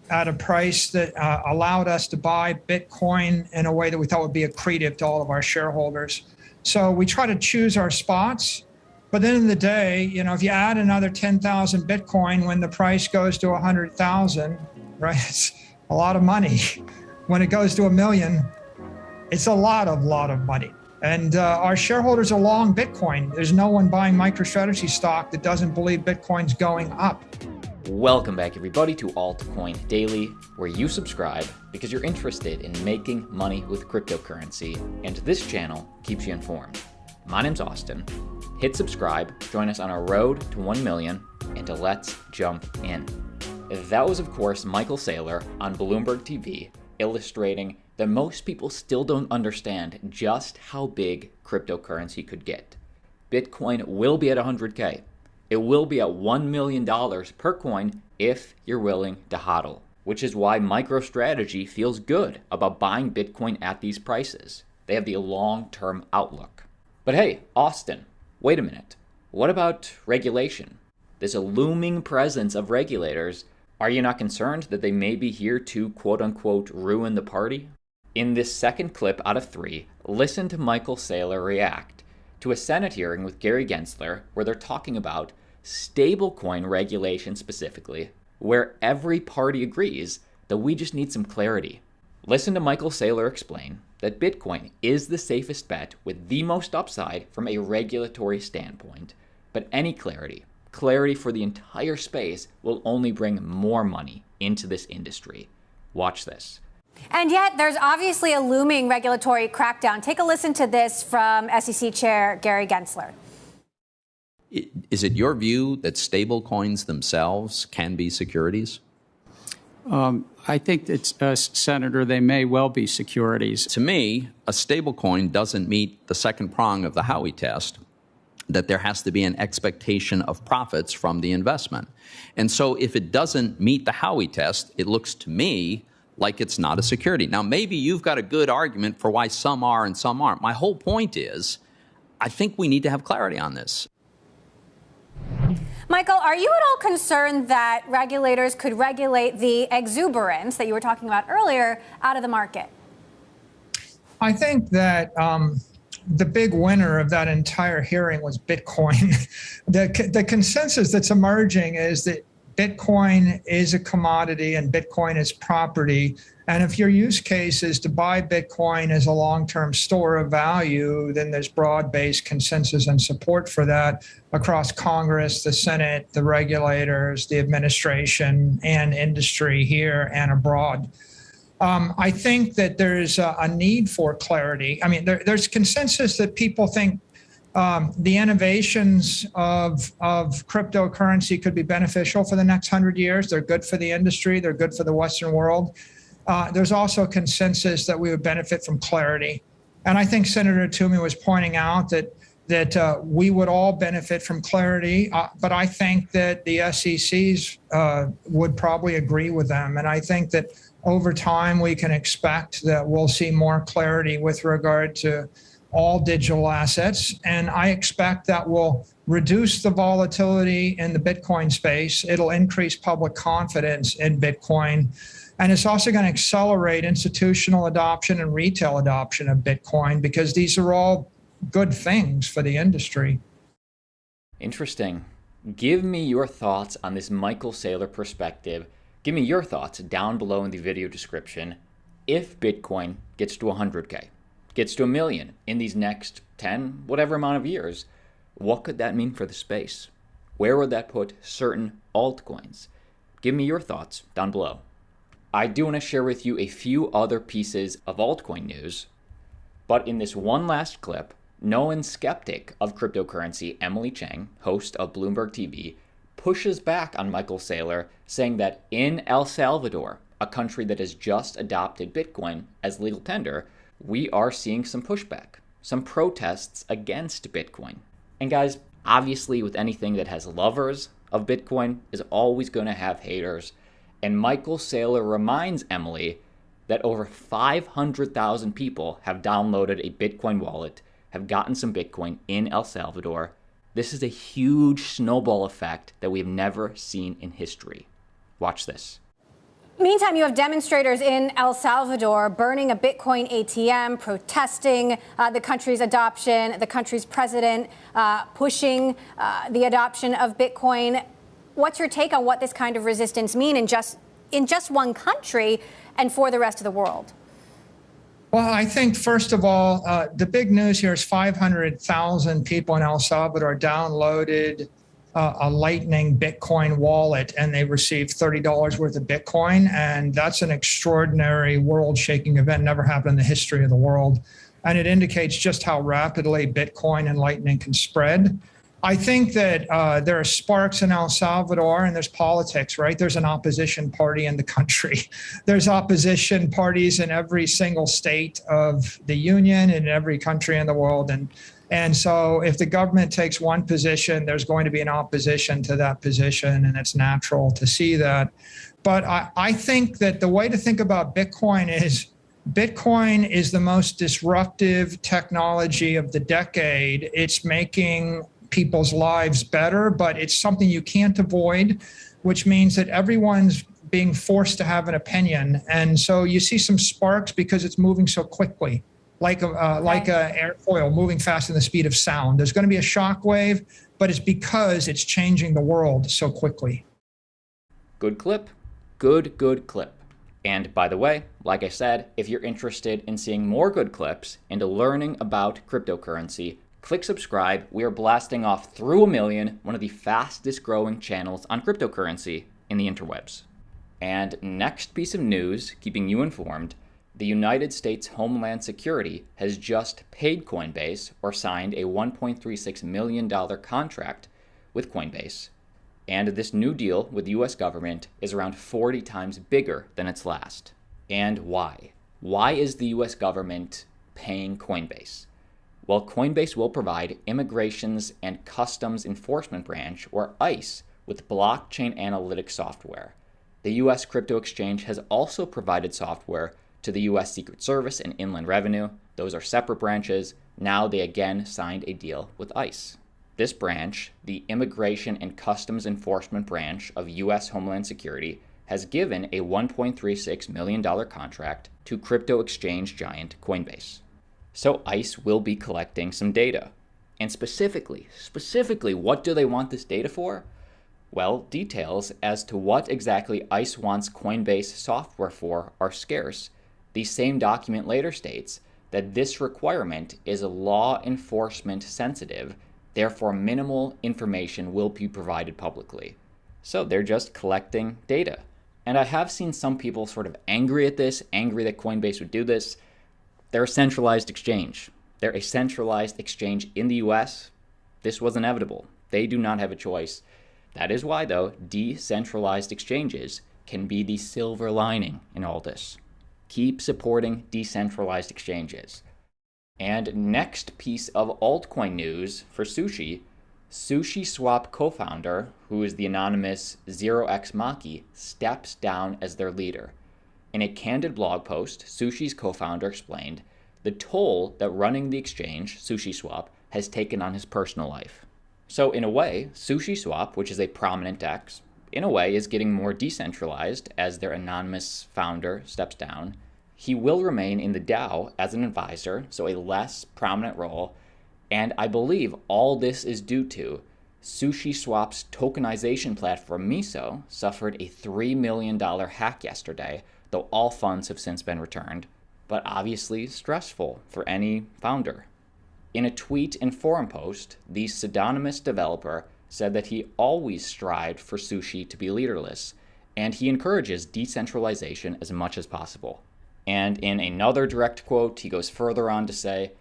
at a price that allowed us to buy Bitcoin in a way that we thought would be accretive to all of our shareholders. So we try to choose our spots. But then in the day, if you add another 10,000 Bitcoin when the price goes to 100,000, right? It's a lot of money. When it goes to 1 million, it's a lot of money. And our shareholders are long Bitcoin. There's no one buying MicroStrategy stock that doesn't believe Bitcoin's going up. Welcome back, everybody, to Altcoin Daily, where you subscribe because you're interested in making money with cryptocurrency, and this channel keeps you informed. My name's Austin. Hit subscribe, join us on our road to 1 million, and let's jump in. That was, of course, Michael Saylor on Bloomberg TV, illustrating that most people still don't understand just how big cryptocurrency could get. Bitcoin will be at 100K. It will be at $1 million per coin if you're willing to hodl, which is why MicroStrategy feels good about buying Bitcoin at these prices. They have the long-term outlook. But hey, Austin, wait a minute. What about regulation? There's a looming presence of regulators. Are you not concerned that they may be here to quote-unquote ruin the party? In this second clip out of 3, listen to Michael Saylor react to a Senate hearing with Gary Gensler where they're talking about stablecoin regulation specifically, where every party agrees that we just need some clarity. Listen to Michael Saylor explain that Bitcoin is the safest bet with the most upside from a regulatory standpoint, but any clarity for the entire space will only bring more money into this industry. Watch this. And yet, there's obviously a looming regulatory crackdown. Take a listen to this from SEC Chair Gary Gensler. Is it your view that stable coins themselves can be securities? I think it's, Senator, they may well be securities. To me, a stable coin doesn't meet the second prong of the Howey test, that there has to be an expectation of profits from the investment. And so if it doesn't meet the Howey test, it looks to me like it's not a security. Now, maybe you've got a good argument for why some are and some aren't. My whole point is, I think we need to have clarity on this. Michael, are you at all concerned that regulators could regulate the exuberance that you were talking about earlier out of the market? I think that the big winner of that entire hearing was Bitcoin. The consensus that's emerging is that Bitcoin is a commodity and Bitcoin is property. And if your use case is to buy Bitcoin as a long-term store of value, then there's broad-based consensus and support for that across Congress, the Senate, the regulators, the administration, and industry here and abroad. I think that there's a need for clarity. I mean, there's consensus that people think the innovations of cryptocurrency could be beneficial for the next 100 years. They're good for the industry. They're good for the Western world. There's also consensus that we would benefit from clarity. And I think Senator Toomey was pointing out that we would all benefit from clarity, but I think that the SECs would probably agree with them. And I think that over time, we can expect that we'll see more clarity with regard to all digital assets. And I expect that will reduce the volatility in the Bitcoin space. It'll increase public confidence in Bitcoin. And it's also going to accelerate institutional adoption and retail adoption of Bitcoin because these are all good things for the industry. Interesting. Give me your thoughts on this Michael Saylor perspective. Give me your thoughts down below in the video description. If Bitcoin gets to 100K, gets to 1 million in these next 10, whatever amount of years, what could that mean for the space? Where would that put certain altcoins? Give me your thoughts down below. I do want to share with you a few other pieces of altcoin news, but in this one last clip, known skeptic of cryptocurrency Emily Chang, host of Bloomberg TV, pushes back on Michael Saylor, saying that in El Salvador, a country that has just adopted Bitcoin as legal tender, we are seeing some pushback, some protests against Bitcoin. And guys, obviously with anything that has lovers of Bitcoin is always going to have haters. And Michael Saylor reminds Emily that over 500,000 people have downloaded a Bitcoin wallet, have gotten some Bitcoin in El Salvador. This is a huge snowball effect that we have never seen in history. Watch this. Meantime, you have demonstrators in El Salvador burning a Bitcoin ATM, protesting the country's adoption, the country's president pushing the adoption of Bitcoin. What's your take on what this kind of resistance means in just one country and for the rest of the world? Well, I think, first of all, the big news here is 500,000 people in El Salvador downloaded a Lightning Bitcoin wallet, and they received $30 worth of Bitcoin. And that's an extraordinary world-shaking event, never happened in the history of the world. And it indicates just how rapidly Bitcoin and Lightning can spread. I think that there are sparks in El Salvador, and there's politics, right? There's an opposition party in the country. There's opposition parties in every single state of the union, in every country in the world. And so if the government takes one position, there's going to be an opposition to that position, and it's natural to see that. But I think that the way to think about Bitcoin is the most disruptive technology of the decade. It's making people's lives better, but it's something you can't avoid, which means that everyone's being forced to have an opinion. And so you see some sparks because it's moving so quickly, like a airfoil moving faster than the speed of sound. There's going to be a shock wave, but it's because it's changing the world so quickly. Good clip. Good clip. And by the way, like I said, if you're interested in seeing more good clips and learning about cryptocurrency, click subscribe. We are blasting off through 1 million, one of the fastest growing channels on cryptocurrency in the interwebs. And next piece of news, keeping you informed, the United States Homeland Security has just paid Coinbase or signed a $1.36 million contract with Coinbase. And this new deal with the US government is around 40 times bigger than its last. And why? Why is the US government paying Coinbase? Well, Coinbase will provide Immigrations and Customs Enforcement Branch, or ICE, with blockchain analytics software. The US crypto exchange has also provided software to the US Secret Service and Inland Revenue. Those are separate branches. Now they again signed a deal with ICE. This branch, the Immigration and Customs Enforcement Branch of US Homeland Security, has given a $1.36 million contract to crypto exchange giant Coinbase. So ICE will be collecting some data. And specifically, what do they want this data for? Well, details as to what exactly ICE wants Coinbase software for are scarce. The same document later states that this requirement is law enforcement sensitive, therefore minimal information will be provided publicly. So they're just collecting data. And I have seen some people sort of angry at this, angry that Coinbase would do this. They're a centralized exchange. They're a centralized exchange in the US. This was inevitable. They do not have a choice. That is why, though, decentralized exchanges can be the silver lining in all this. Keep supporting decentralized exchanges. And next piece of altcoin news for Sushi, SushiSwap co-founder, who is the anonymous 0xMaki, steps down as their leader. In a candid blog post, Sushi's co-founder explained the toll that running the exchange, SushiSwap, has taken on his personal life. So in a way, SushiSwap, which is a prominent DEX, in a way is getting more decentralized as their anonymous founder steps down. He will remain in the DAO as an advisor, so a less prominent role, and I believe all this is due to SushiSwap's tokenization platform Miso suffered a $3 million hack yesterday, though all funds have since been returned, but obviously stressful for any founder. In a tweet and forum post, the pseudonymous developer said that he always strived for Sushi to be leaderless, and he encourages decentralization as much as possible. And in another direct quote, he goes further on to say,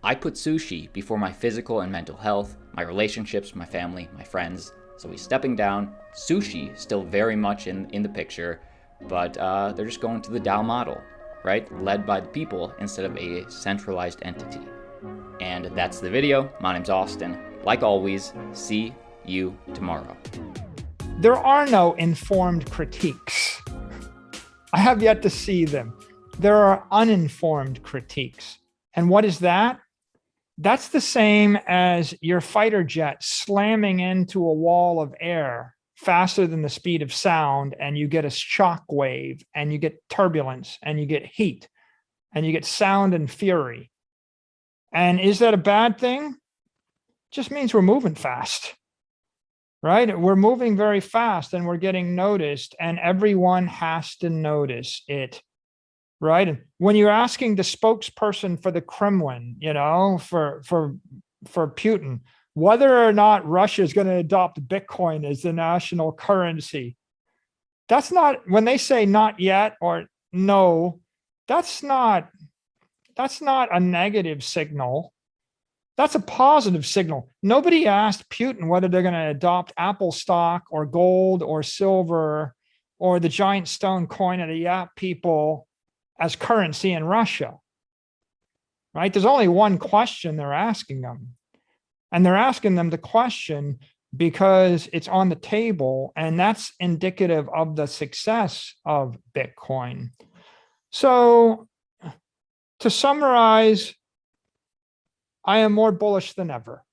"I put Sushi before my physical and mental health, my relationships, my family, my friends." So he's stepping down. Sushi still very much in the picture, but they're just going to the DAO model, right? Led by the people instead of a centralized entity. And that's the video. My name's Austin. Like always, see you tomorrow. There are no informed critiques. I have yet to see them. There are uninformed critiques. And what is that? That's the same as your fighter jet slamming into a wall of air faster than the speed of sound, and you get a shock wave, and you get turbulence, and you get heat, and you get sound and fury. And is that a bad thing? Just means we're moving fast, right? We're moving very fast and we're getting noticed, and everyone has to notice it, right? And when you're asking the spokesperson for the Kremlin, for Putin, whether or not Russia is going to adopt Bitcoin as the national currency, that's not, when they say not yet or no, that's not a negative signal. That's a positive signal. Nobody asked Putin whether they're going to adopt Apple stock or gold or silver or the giant stone coin of the Yap people as currency in Russia, right? There's only one question they're asking them. And they're asking them the question because it's on the table, and that's indicative of the success of Bitcoin. So to summarize, I am more bullish than ever.